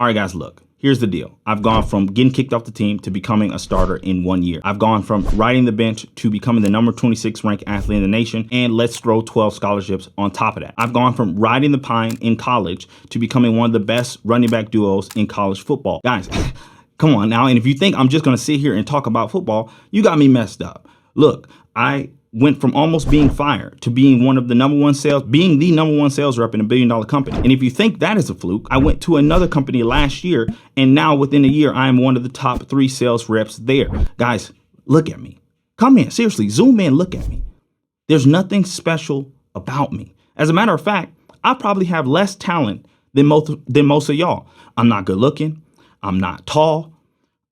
All right, guys, look, here's the deal. I've gone from getting kicked off the team to becoming a starter in 1 year. I've gone from riding the bench to becoming the number 26 ranked athlete in the nation, and let's throw 12 scholarships on top of that. I've gone from riding the pine in college to becoming one of the best running back duos in college football. Guys, come on now. And if you think I'm just going to sit here and talk about football, you got me messed up. Look, I went from almost being fired to being the number one sales rep in $1 billion company. And if you think that is a fluke, I went to another company last year, and now within a year, I am one of the top 3 sales reps there. Guys, look at me. Come in, seriously, zoom in, look at me. There's nothing special about me. As a matter of fact, I probably have less talent than most of y'all. I'm not good looking. I'm not tall.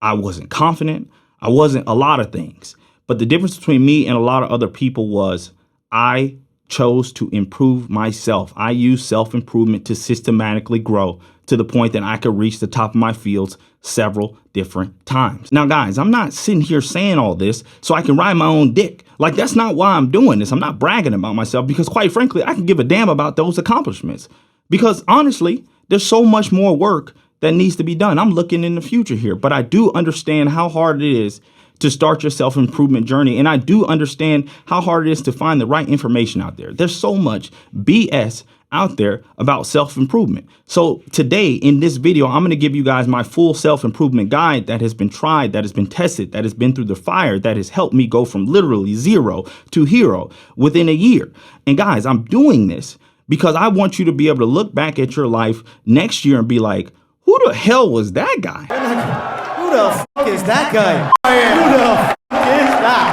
I wasn't confident. I wasn't a lot of things. But the difference between me and a lot of other people was I chose to improve myself. I used self-improvement to systematically grow to the point that I could reach the top of my fields several different times. Now, guys, I'm not sitting here saying all this so I can ride my own dick. Like, that's not why I'm doing this. I'm not bragging about myself because, quite frankly, I can give a damn about those accomplishments. Because honestly, there's so much more work that needs to be done. I'm looking in the future here, but I do understand how hard it is to start your self-improvement journey. And I do understand how hard it is to find the right information out there. There's so much BS out there about self-improvement. So today in this video, I'm going to give you guys my full self-improvement guide that has been tried, that has been tested, that has been through the fire, that has helped me go from literally 0 to hero within a year. And guys, I'm doing this because I want you to be able to look back at your life next year and be like, who the hell was that guy? Who the fuck is that guy? Who the fuck is that?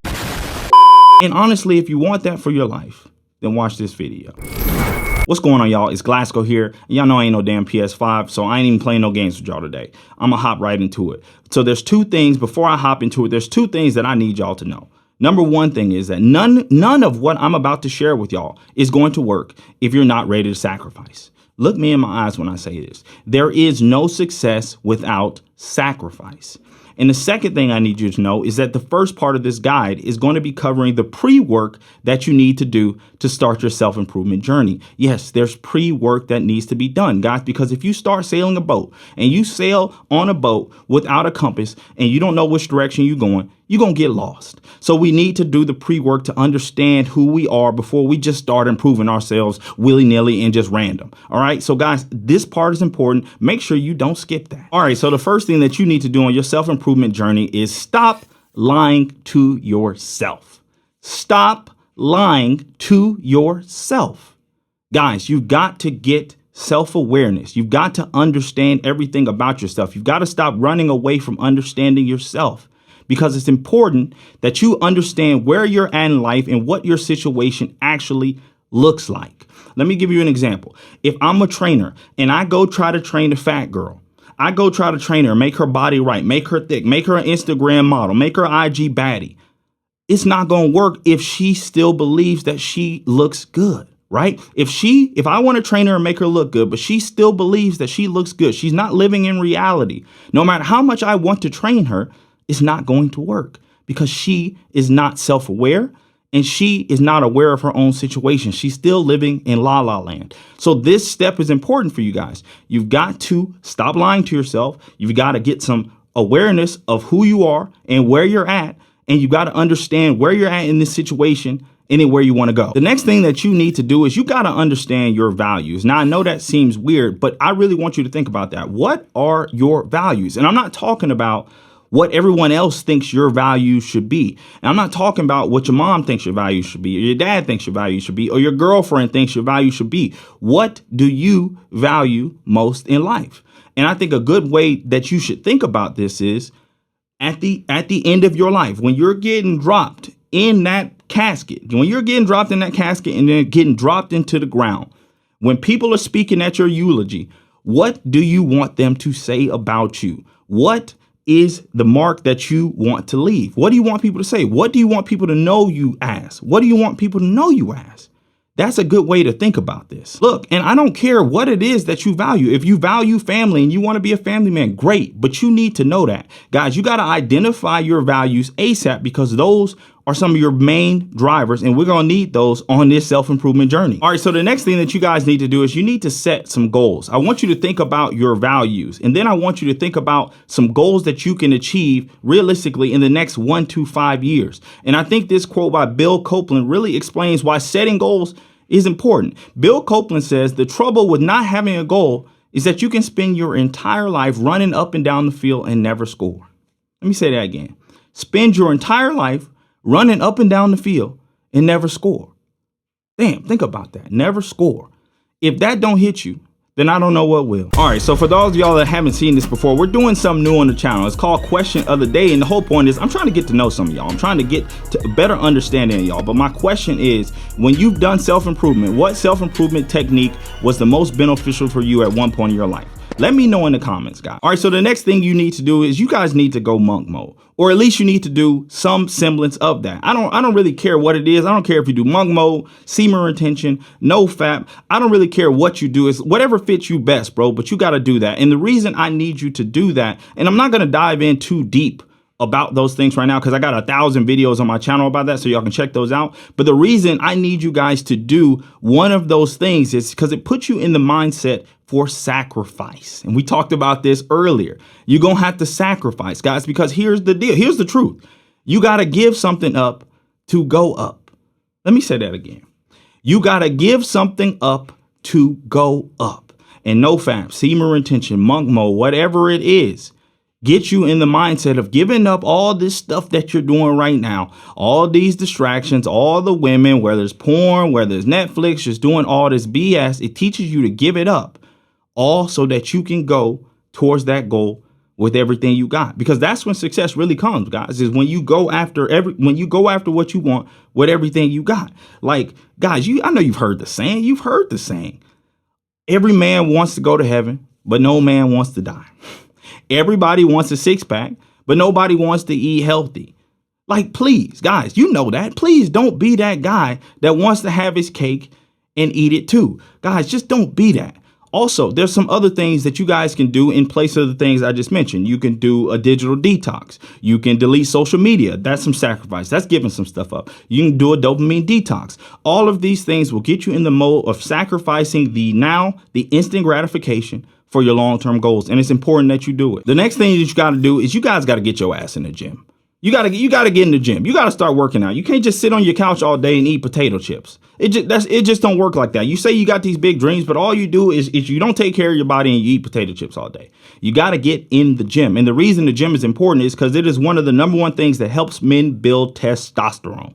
And honestly, if you want that for your life, then watch this video. What's going on, y'all? It's Glasgow here. Y'all know I ain't no damn PS5, so I ain't even playing no games with y'all today. I'm gonna hop right into it. So there's 2 things, before I hop into it, there's 2 things that I need y'all to know. Number 1 thing is that none of what I'm about to share with y'all is going to work if you're not ready to sacrifice. Look me in my eyes when I say this. There is no success without sacrifice. And the second thing I need you to know is that the first part of this guide is going to be covering the pre-work that you need to do to start your self-improvement journey. Yes, there's pre-work that needs to be done, guys, because if you start sailing a boat and you sail on a boat without a compass and you don't know which direction you're going to get lost. So we need to do the pre-work to understand who we are before we just start improving ourselves willy-nilly and just random. All right. So guys, this part is important. Make sure you don't skip that. All right. So the first thing that you need to do on your self-improvement journey is stop lying to yourself. Stop lying to yourself. Guys, you've got to get self-awareness. You've got to understand everything about yourself. You've got to stop running away from understanding yourself. Because it's important that you understand where you're at in life and what your situation actually looks like. Let me give you an example. If I'm a trainer and I go try to train a fat girl, I go try to train her, make her body right, make her thick, make her an Instagram model, make her IG baddie. It's not going to work if she still believes that she looks good, right? If I want to train her and make her look good, but she still believes that she looks good, she's not living in reality. No matter how much I want to train her, it's not going to work because she is not self-aware and she is not aware of her own situation. She's still living in la la land. So this step is important for you guys. You've got to stop lying to yourself. You've got to get some awareness of who you are and where you're at. And you've got to understand where you're at in this situation and then where you want to go. The next thing that you need to do is you got to understand your values. Now, I know that seems weird, but I really want you to think about that. What are your values? And I'm not talking about what everyone else thinks your values should be. And I'm not talking about what your mom thinks your values should be, or your dad thinks your values should be, or your girlfriend thinks your values should be. What do you value most in life? And I think a good way that you should think about this is at the end of your life, when you're getting dropped in that casket, and then getting dropped into the ground, when people are speaking at your eulogy, what do you want them to say about you? What is the mark that you want to leave? What do you want people to say? What do you want people to know you as? What do you want people to know you as? That's a good way to think about this. Look, and I don't care what it is that you value. If you value family and you want to be a family man, great. But you need to know that. Guys, you got to identify your values ASAP because those are some of your main drivers, and we're going to need those on this self-improvement journey. All right, so the next thing that you guys need to do is you need to set some goals. I want you to think about your values, and then I want you to think about some goals that you can achieve realistically in the next 1 to 5 years. And I think this quote by Bill Copeland really explains why setting goals is important. Bill Copeland says the trouble with not having a goal is that you can spend your entire life running up and down the field and never score. Let me say that again. Spend your entire life running up and down the field and never score. Damn, think about that. Never score. If that don't hit you, then I don't know what will. All right, so for those of y'all that haven't seen this before, we're doing something new on the channel. It's called Question of the Day, and the whole point is I'm trying to get to know some of y'all. I'm trying to get to a better understanding of y'all. But my question is, when you've done self-improvement, what self-improvement technique was the most beneficial for you at one point in your life? Let me know in the comments, guys. All right, so the next thing you need to do is you guys need to go monk mode, or at least you need to do some semblance of that. I don't really care what it is. I don't care if you do monk mode, semen retention, no fap. I don't really care what you do. It's whatever fits you best, bro, but you got to do that. And the reason I need you to do that, and I'm not going to dive in too deep about those things right now because I got 1,000 videos on my channel about that, so y'all can check those out. But the reason I need you guys to do one of those things is because it puts you in the mindset for sacrifice. And we talked about this earlier. You're going to have to sacrifice, guys, because here's the deal. Here's the truth. You got to give something up to go up. Let me say that again. You got to give something up to go up. And no fap, semen retention, monk mode, whatever it is, get you in the mindset of giving up all this stuff that you're doing right now, all these distractions, all the women, whether it's porn, whether it's Netflix, just doing all this BS. It teaches you to give it up, all so that you can go towards that goal with everything you got. Because that's when success really comes, guys, is when you go after what you want with everything you got. Like, guys, I know you've heard the saying. You've heard the saying. Every man wants to go to heaven, but no man wants to die. Everybody wants a six-pack, but nobody wants to eat healthy. Like, please, guys, you know that. Please don't be that guy that wants to have his cake and eat it too. Guys, just don't be that. Also, there's some other things that you guys can do in place of the things I just mentioned. You can do a digital detox. You can delete social media. That's some sacrifice. That's giving some stuff up. You can do a dopamine detox. All of these things will get you in the mode of sacrificing the instant gratification for your long-term goals. And it's important that you do it. The next thing that you got to do is you guys got to get your ass in the gym. You got to get in the gym. You got to start working out. You can't just sit on your couch all day and eat potato chips. It just don't work like that. You say you got these big dreams, but all you do is you don't take care of your body and you eat potato chips all day. You got to get in the gym. And the reason the gym is important is because it is one of the number one things that helps men build testosterone.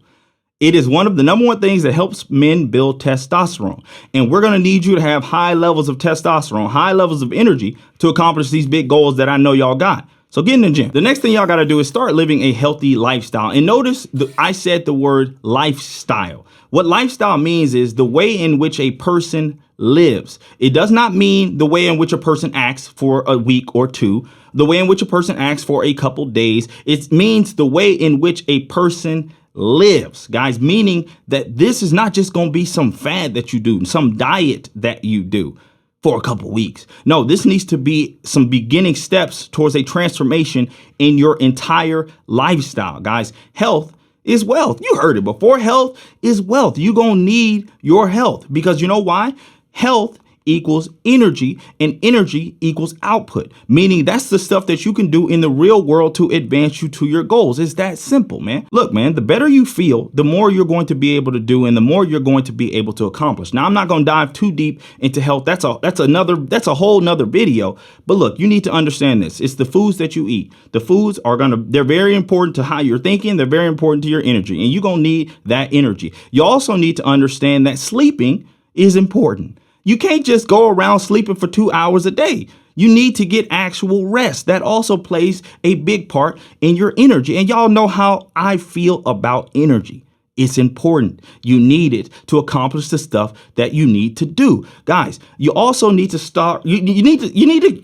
It is one of the number one things that helps men build testosterone. And we're going to need you to have high levels of testosterone, high levels of energy to accomplish these big goals that I know y'all got. So get in the gym. The next thing y'all got to do is start living a healthy lifestyle. And notice I said the word lifestyle. What lifestyle means is the way in which a person lives. It does not mean the way in which a person acts for a week or two, the way in which a person acts for a couple days. It means the way in which a person lives, guys, meaning that this is not just going to be some fad that you do, some diet that you do for a couple weeks. No, this needs to be some beginning steps towards a transformation in your entire lifestyle, guys. Health is wealth. You heard it before. Health is wealth. You're going to need your health because you know why? Health equals energy and energy equals output, meaning that's the stuff that you can do in the real world to advance you to your goals. It's that simple, man. Look, man, the better you feel, the more you're going to be able to do and the more you're going to be able to accomplish. Now, I'm not going to dive too deep into health. That's a whole nother video. But look, you need to understand this. It's the foods that you eat. The foods they're very important to how you're thinking. They're very important to your energy, and you're going to need that energy. You also need to understand that sleeping is important. You can't just go around sleeping for 2 hours a day. You need to get actual rest. That also plays a big part in your energy. And y'all know how I feel about energy. It's important. You need it to accomplish the stuff that you need to do. Guys, you also need to start. You need to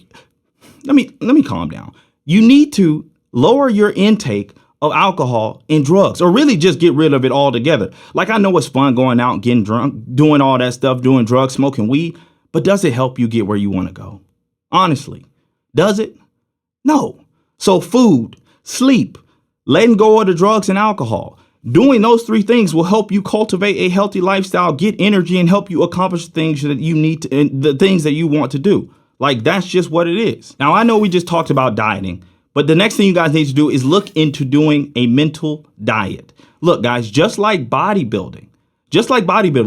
let me calm down. You need to lower your intake of alcohol and drugs, or really just get rid of it altogether. Like, I know it's fun going out and getting drunk, doing all that stuff, doing drugs, smoking weed, but does it help you get where you want to go? Honestly, does it? No. So food, sleep, letting go of the drugs and alcohol, Doing those three things will help you cultivate a healthy lifestyle, get energy, and help you accomplish things that you need to, and the things that you want to do. Like, that's just what it is. Now, I know we just talked about dieting, but the next thing you guys need to do is look into doing a mental diet. Look, guys, just like bodybuilding,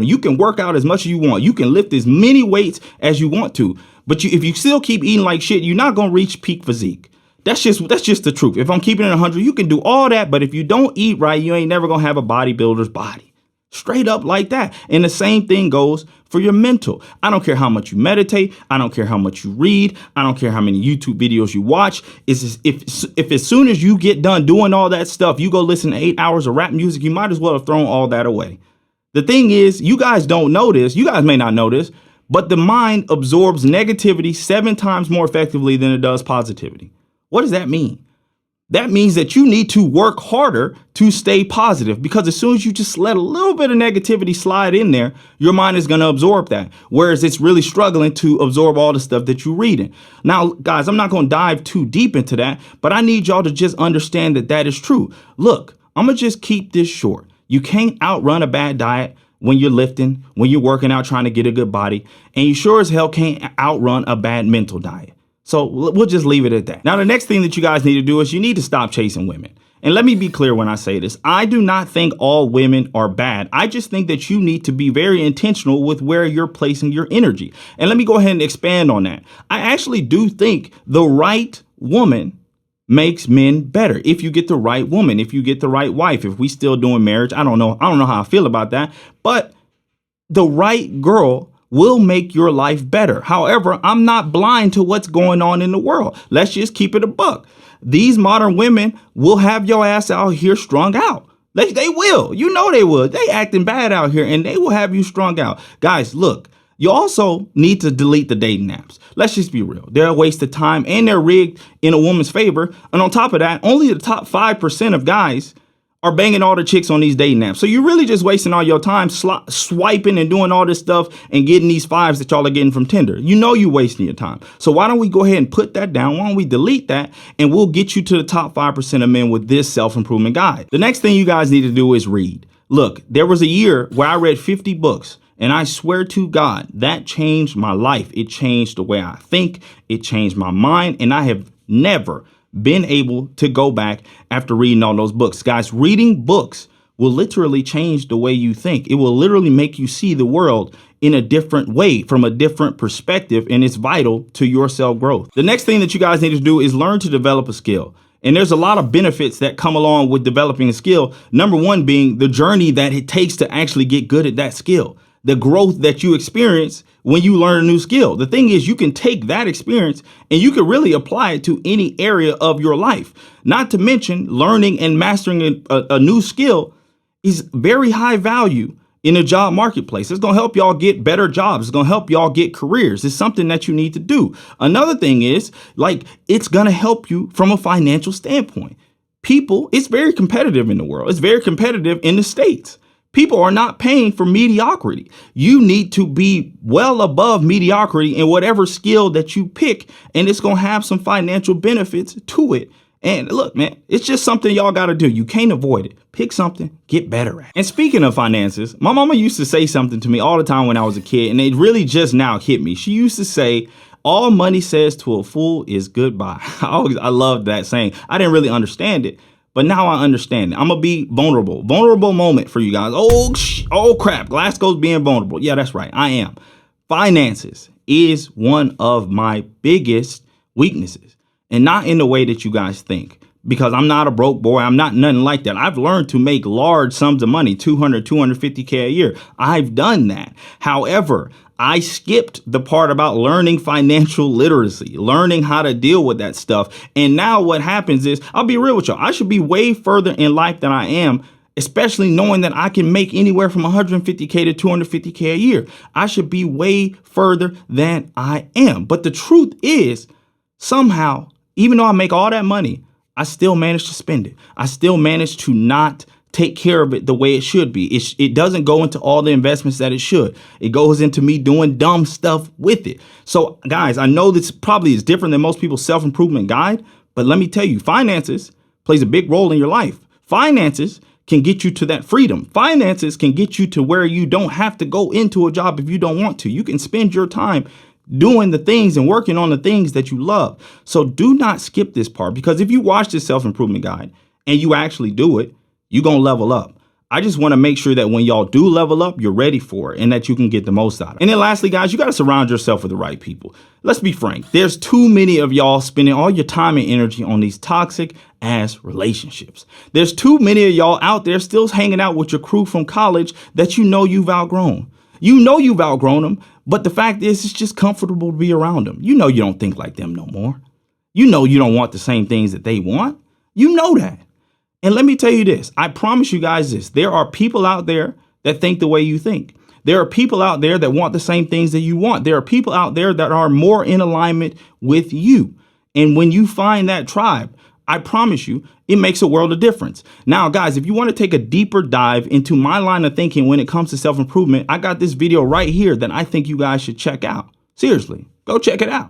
you can work out as much as you want. You can lift as many weights as you want to, but if you still keep eating like shit, you're not going to reach peak physique. That's just the truth. If I'm keeping it 100, you can do all that, but if you don't eat right, you ain't never going to have a bodybuilder's body. Straight up like that. And the same thing goes for your mental. I don't care how much you meditate. I don't care how much you read. I don't care how many YouTube videos you watch. If as soon as you get done doing all that stuff, you go listen to 8 hours of rap music, you might as well have thrown all that away. The thing is, you guys don't know this. You guys may not know this, but the mind absorbs negativity 7 times more effectively than it does positivity. What does that mean? That means that you need to work harder to stay positive, because as soon as you just let a little bit of negativity slide in there, your mind is going to absorb that. Whereas it's really struggling to absorb all the stuff that you're reading. Now, guys, I'm not going to dive too deep into that, but I need y'all to just understand that that is true. Look, I'm going to just keep this short. You can't outrun a bad diet when you're lifting, when you're working out, trying to get a good body, and you sure as hell can't outrun a bad mental diet. So we'll just leave it at that. Now, the next thing that you guys need to do is you need to stop chasing women. And let me be clear when I say this. I do not think all women are bad. I just think that you need to be very intentional with where you're placing your energy. And let me go ahead and expand on that. I actually do think the right woman makes men better. If you get the right woman, if you get the right wife, if we still doing marriage, I don't know how I feel about that. But the right girl will make your life better. However, I'm not blind to what's going on in the world. Let's just keep it a buck. These modern women will have your ass out here strung out. They will. You know they will. They acting bad out here, and they will have you strung out. Guys, look, you also need to delete the dating apps. Let's just be real. They're a waste of time, and they're rigged in a woman's favor. And on top of that, only the top 5% of guys are banging all the chicks on these dating apps. So you're really just wasting all your time swiping and doing all this stuff and getting these fives that y'all are getting from Tinder. You know you're wasting your time. So why don't we go ahead and put that down? Why don't we delete that? And we'll get you to the top 5% of men with this self-improvement guide. The next thing you guys need to do is read. Look, there was a year where I read 50 books. And I swear to God, that changed my life. It changed the way I think. It changed my mind. And I have never been able to go back after reading all those books. Guys, reading books will literally change the way you think. It will literally make you see the world in a different way, from a different perspective, and it's vital to your self-growth. The next thing that you guys need to do is learn to develop a skill. And there's a lot of benefits that come along with developing a skill. Number one being the journey that it takes to actually get good at that skill. The growth that you experience when you learn a new skill. The thing is, you can take that experience and you can really apply it to any area of your life. Not to mention, learning and mastering a new skill is very high value in a job marketplace. It's going to help y'all get better jobs. It's going to help y'all get careers. It's something that you need to do. Another thing is, it's going to help you from a financial standpoint. It's very competitive in the world. It's very competitive in the States. People are not paying for mediocrity. You need to be well above mediocrity in whatever skill that you pick, and it's going to have some financial benefits to it. And look, man, it's just something y'all got to do. You can't avoid it. Pick something, get better at it. And speaking of finances, my mama used to say something to me all the time when I was a kid, and it really just now hit me. She used to say, all money says to a fool is goodbye. I loved that saying. I didn't really understand it, but now I understand it. I'm going to be vulnerable. Vulnerable moment for you guys. Oh crap. Glasgow's being vulnerable. Yeah, that's right. I am. Finances is one of my biggest weaknesses, and not in the way that you guys think, because I'm not a broke boy. I'm not nothing like that. I've learned to make large sums of money, 200, 250K a year. I've done that. However, I skipped the part about learning financial literacy, learning how to deal with that stuff. And now what happens is, I'll be real with y'all, I should be way further in life than I am, especially knowing that I can make anywhere from 150K to 250K a year. I should be way further than I am. But the truth is, somehow, even though I make all that money, I still manage to spend it. I still manage to not take care of it the way it should be. It doesn't go into all the investments that it should. It goes into me doing dumb stuff with it. So guys, I know this probably is different than most people's self-improvement guide, but let me tell you, finances plays a big role in your life. Finances can get you to that freedom. Finances can get you to where you don't have to go into a job if you don't want to. You can spend your time doing the things and working on the things that you love. So do not skip this part, because if you watch this self-improvement guide and you actually do it, you're going to level up. I just want to make sure that when y'all do level up, you're ready for it and that you can get the most out of it. And then lastly, guys, you got to surround yourself with the right people. Let's be frank. There's too many of y'all spending all your time and energy on these toxic ass relationships. There's too many of y'all out there still hanging out with your crew from college that you know you've outgrown. You know you've outgrown them, but the fact is it's just comfortable to be around them. You know you don't think like them no more. You know you don't want the same things that they want. You know that. And let me tell you this, I promise you guys this, there are people out there that think the way you think. There are people out there that want the same things that you want. There are people out there that are more in alignment with you. And when you find that tribe, I promise you, it makes a world of difference. Now, guys, if you want to take a deeper dive into my line of thinking when it comes to self-improvement, I got this video right here that I think you guys should check out. Seriously, go check it out.